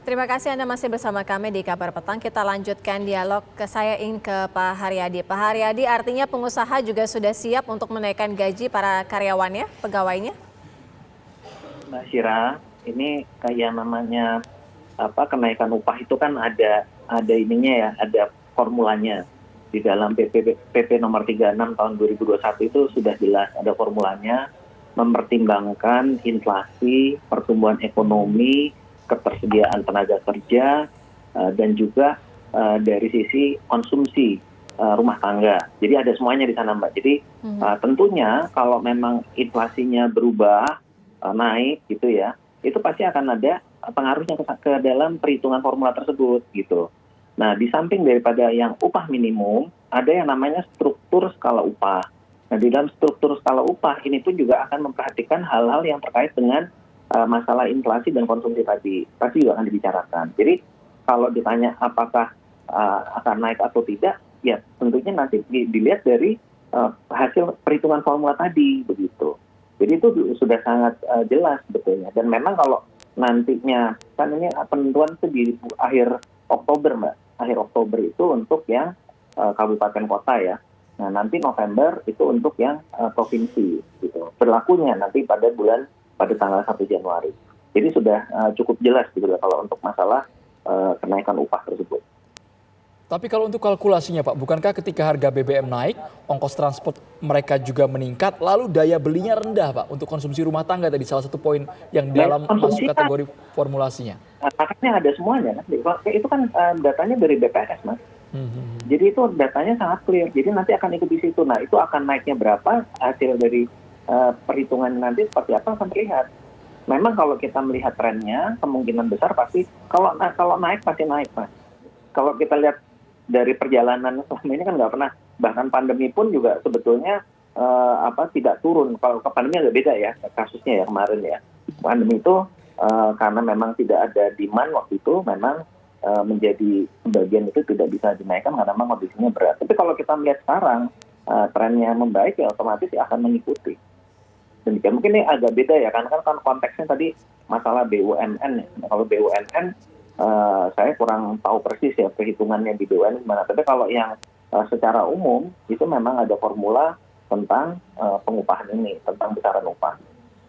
Terima kasih Anda masih bersama kami di Kabar Petang. Kita lanjutkan dialog saya ingin ke Pak Haryadi. Pak Haryadi, artinya pengusaha juga sudah siap untuk menaikkan gaji para karyawannya, pegawainya? Mbak Syira, ini kayak namanya kenaikan upah itu kan ada ininya ya, ada formulanya. Di dalam PP nomor 36 tahun 2021 itu sudah jelas ada formulanya, mempertimbangkan inflasi, pertumbuhan ekonomi, ketersediaan tenaga kerja, dan juga dari sisi konsumsi rumah tangga. Jadi ada semuanya di sana, Mbak. Jadi tentunya kalau memang inflasinya berubah, naik gitu ya, itu pasti akan ada pengaruhnya ke dalam perhitungan formula tersebut gitu. Nah, di samping daripada yang upah minimum, ada yang namanya struktur skala upah. Nah, di dalam struktur skala upah ini pun juga akan memperhatikan hal-hal yang terkait dengan masalah inflasi dan konsumsi tadi. Pasti juga akan dibicarakan. Jadi, kalau ditanya apakah akan naik atau tidak, ya tentunya nanti dilihat dari hasil perhitungan formula tadi, begitu. Jadi itu sudah sangat jelas sebetulnya. Dan memang kalau nantinya, kan ini penentuan itu di akhir Oktober, Mbak. Akhir Oktober itu untuk yang kabupaten kota ya. Nah, nanti November itu untuk yang provinsi gitu. Berlakunya nanti pada tanggal 1 Januari. Jadi sudah cukup jelas gitu kalau untuk masalah kenaikan upah tersebut. Tapi kalau untuk kalkulasinya Pak, bukankah ketika harga BBM naik, ongkos transport mereka juga meningkat, lalu daya belinya rendah Pak untuk konsumsi rumah tangga tadi salah satu poin yang dalam masuk kategori formulasinya? Makanya ada semuanya. Itu kan datanya dari BPS, Mas. Jadi itu datanya sangat clear. Jadi nanti akan ikut di situ. Nah, itu akan naiknya berapa, hasil dari perhitungan nanti seperti apa akan terlihat. Memang kalau kita melihat trennya, kemungkinan besar pasti kalau naik pasti naik, Mas. Kalau kita lihat dari perjalanan selama ini kan nggak pernah, bahkan pandemi pun juga sebetulnya tidak turun. Kalau ke pandemi agak beda ya kasusnya ya kemarin ya. Pandemi itu karena memang tidak ada demand waktu itu, memang menjadi sebagian itu tidak bisa dinaikkan karena memang kondisinya berat. Tapi kalau kita melihat sekarang trennya membaik ya otomatis akan mengikuti. Demikian mungkin ini agak beda ya kan konteksnya tadi masalah BUMN ya. Kalau BUMN saya kurang tahu persis ya perhitungannya di BUMN gimana. Tapi kalau yang secara umum itu memang ada formula tentang pengupahan ini, tentang besaran upah.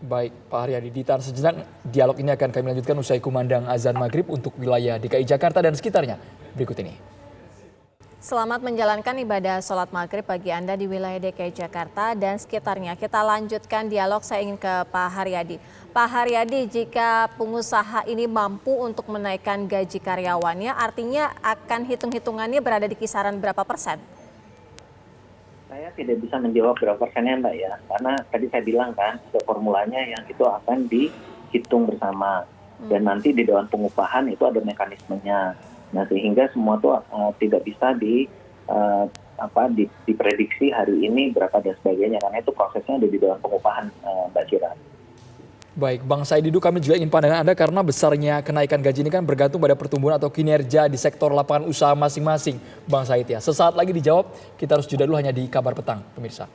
Baik, Pak Haryadi, ditahan sejenak. Dialog ini akan kami lanjutkan usai kumandang azan maghrib untuk wilayah DKI Jakarta dan sekitarnya. Berikut ini. Selamat menjalankan ibadah sholat maghrib bagi Anda di wilayah DKI Jakarta dan sekitarnya. Kita lanjutkan dialog, saya ingin ke Pak Haryadi. Pak Haryadi, jika pengusaha ini mampu untuk menaikkan gaji karyawannya, artinya akan hitung-hitungannya berada di kisaran berapa persen? Saya tidak bisa menjawab berapa persennya Mbak ya, karena tadi saya bilang kan, ada formulanya yang itu akan dihitung bersama. Dan nanti di Dewan Pengupahan itu ada mekanismenya. Nah, sehingga semua itu tidak bisa diprediksi hari ini berapa dan sebagainya, karena itu prosesnya ada di Dewan Pengupahan, Mbak Syira. Baik, Bang Said Didu, kami juga ingin pandangan Anda karena besarnya kenaikan gaji ini kan bergantung pada pertumbuhan atau kinerja di sektor lapangan usaha masing-masing, Bang Said ya. Sesaat lagi dijawab, kita harus jeda dulu hanya di Kabar Petang, pemirsa.